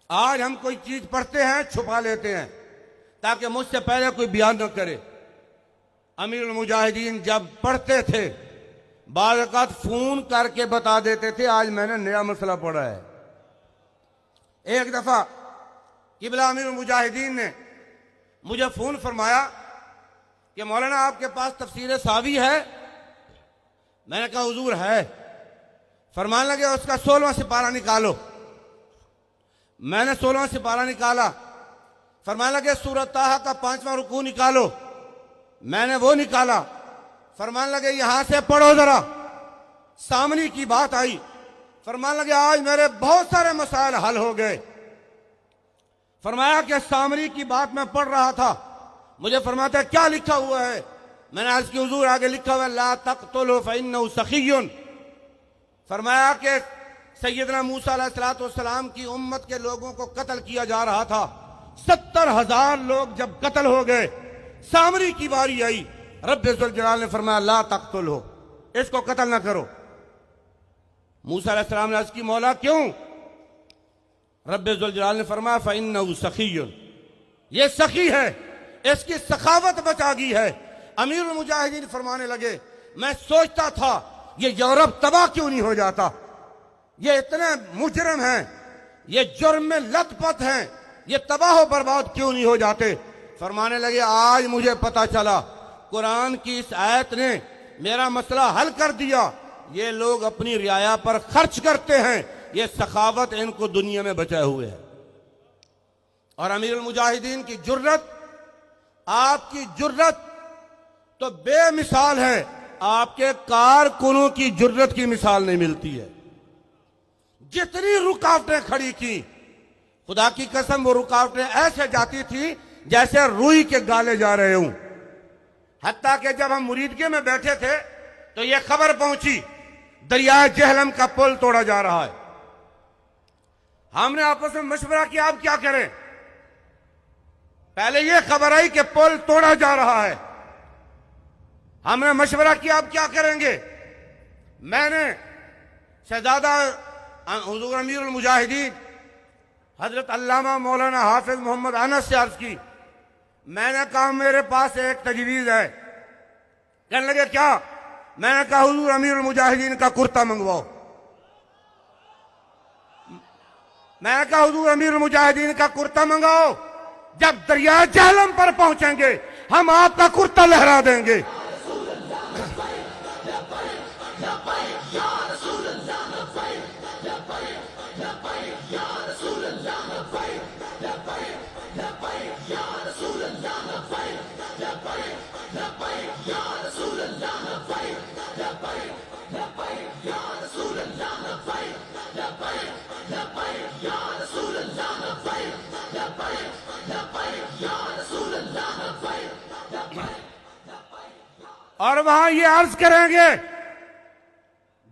آج ہم کوئی چیز پڑھتے ہیں، چھپا لیتے ہیں تاکہ مجھ سے پہلے کوئی بیان نہ کرے۔ امیر المجاہدین جب پڑھتے تھے بعض اوقات فون کر کے بتا دیتے تھے آج میں نے نیا مسئلہ پڑھا ہے۔ ایک دفعہ قبلہ امیر المجاہدین نے مجھے فون فرمایا کہ مولانا آپ کے پاس تفسیر ساوی ہے؟ میں نے کہا حضور ہے۔ فرمان لگے اس کا 16واں سپارہ نکالو۔ میں نے 16واں سپارہ نکالا۔ فرمان لگے سورۃ طٰہٰ کا 5واں رکوع نکالو۔ میں نے وہ نکالا۔ فرمان لگے یہاں سے پڑھو ذرا۔ سامنے کی بات آئی۔ فرمان لگے آج میرے بہت سارے مسائل حل ہو گئے۔ فرمایا کہ سامری کی بات میں پڑھ رہا تھا، مجھے فرماتا ہے کیا لکھا ہوا ہے؟ میں نے عرض کی حضور آگے لکھا ہوا ہے لا تقتلوا فإنه سخی۔ فرمایا کہ سیدنا موسیٰ علیہ السلام کی امت کے لوگوں کو قتل کیا جا رہا تھا، 70,000 لوگ جب قتل ہو گئے، سامری کی باری آئی، رب ذوالجلال نے فرمایا لا تقتلو، اس کو قتل نہ کرو۔ موسیٰ علیہ السلام نے عرض کی مولا کیوں؟ رب ذوالجلال نے فرمایا فإنه سخی، یہ سخی ہے، اس کی سخاوت بچا گئی ہے۔ امیر المجاہدین فرمانے لگے میں سوچتا تھا یہ یورپ تباہ کیوں نہیں ہو جاتا، یہ اتنے مجرم ہیں، یہ جرم میں لت پت ہیں، یہ تباہ و برباد کیوں نہیں ہو جاتے۔ فرمانے لگے آج مجھے پتا چلا قرآن کی اس آیت نے میرا مسئلہ حل کر دیا. یہ لوگ اپنی رعایا پر خرچ کرتے ہیں. یہ سخاوت ان کو دنیا میں بچائے ہوئے ہے. اور امیر المجاہدین کی جرت، آپ کی جرت تو بے مثال ہے. آپ کے کارکنوں کی جرت کی مثال نہیں ملتی ہے. جتنی رکاوٹیں کھڑی کی، خدا کی قسم وہ رکاوٹیں ایسے جاتی تھی جیسے روئی کے گالے جا رہے ہوں. حتیٰ کہ جب ہم مریدگی میں بیٹھے تھے تو یہ خبر پہنچی دریائے جہلم کا پل توڑا جا رہا ہے. ہم نے آپس میں مشورہ کیا اب کیا کریں. پہلے یہ خبر آئی کہ پل توڑا جا رہا ہے. ہم نے مشورہ کیا اب کیا کریں گے. میں نے شہزادہ حضور امیر المجاہدین حضرت علامہ مولانا حافظ محمد انس سے عرض کی. میں نے کہا میرے پاس ایک تجویز ہے. کہنے لگے کیا؟ میں نے کہا حضور امیر المجاہدین کا کرتا منگواؤ. میں نے کہا حضور امیر المجاہدین کا کرتا منگاؤ. جب دریائے جہلم پر پہنچیں گے ہم آپ کا کرتا لہرا دیں گے. اور وہاں یہ عرض کریں گے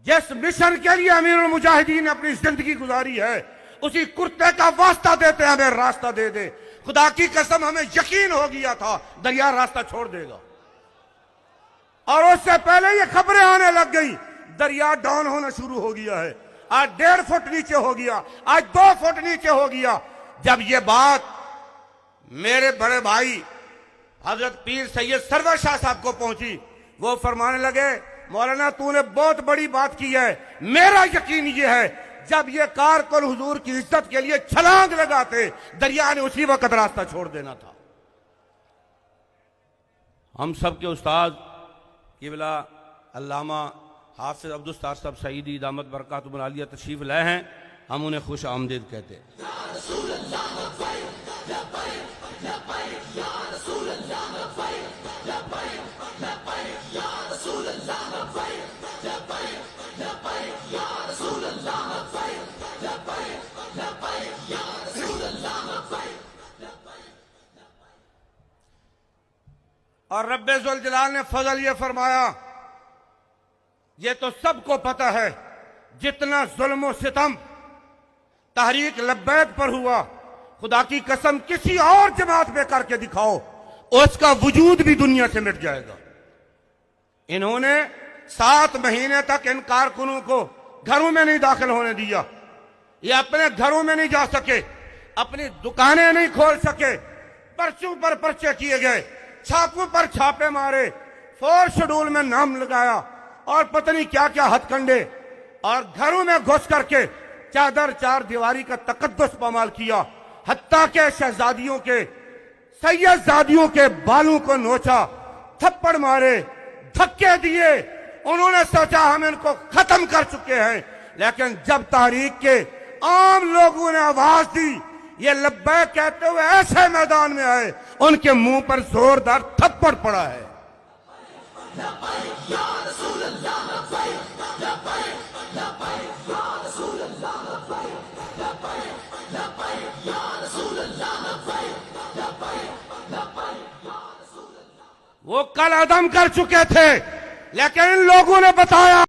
جس مشن کے لیے امیر المجاہدین نے اپنی زندگی گزاری ہے اسی کرتے کا واسطہ دیتے ہمیں راستہ دے دے. خدا کی قسم ہمیں یقین ہو گیا تھا دریا راستہ چھوڑ دے گا. اور اس سے پہلے یہ خبریں آنے لگ گئی دریا ڈاؤن ہونا شروع ہو گیا ہے. آج 1.5 فٹ نیچے ہو گیا, آج 2 فٹ نیچے ہو گیا. جب یہ بات میرے بڑے بھائی حضرت پیر سید سرور شاہ صاحب کو پہنچی, وہ فرمانے لگے مولانا تو نے بہت بڑی بات کی ہے. میرا یقین یہ ہے جب یہ کارکن حضور کی عزت کے لیے چھلانگ لگاتے دریا نے اسی وقت راستہ چھوڑ دینا تھا. ہم سب کے استاد قبلہ علامہ حافظ عبدالستار صاحب سعیدی دامت برکاتہ العالیہ تشریف لائے ہیں. ہم انہیں خوش آمدید کہتے ہیں. اور رب ذوالجلال نے فضل یہ فرمایا, یہ تو سب کو پتہ ہے جتنا ظلم و ستم تحریک لبیک پر ہوا, خدا کی قسم کسی اور جماعت پہ کر کے دکھاؤ اس کا وجود بھی دنیا سے مٹ جائے گا. انہوں نے 7 مہینے تک ان کارکنوں کو گھروں میں نہیں داخل ہونے دیا. یہ اپنے گھروں میں نہیں جا سکے, اپنی دکانیں نہیں کھول سکے. پرچوں پر پرچے کیے گئے, چھاپوں پر چھاپے مارے, 4 شیڈول میں نام لگایا اور پتہ نہیں کیا کیا ہتھ کنڈے, اور گھروں میں گھس کر کے چادر 4 دیواری کا تقدس پامال کیا. حتیٰ کہ شہزادیوں کے سید زادیوں کے بالوں کو نوچا, تھپڑ مارے, دھکے دیے. انہوں نے سوچا ہم ان کو ختم کر چکے ہیں, لیکن جب تحریک کے عام لوگوں نے آواز دی یہ لبیک کہتے ہوئے ایسے میدان میں آئے, ان کے منہ پر زوردار تھپڑ پڑا ہے. وہ کل عدم کر چکے تھے لیکن ان لوگوں نے بتایا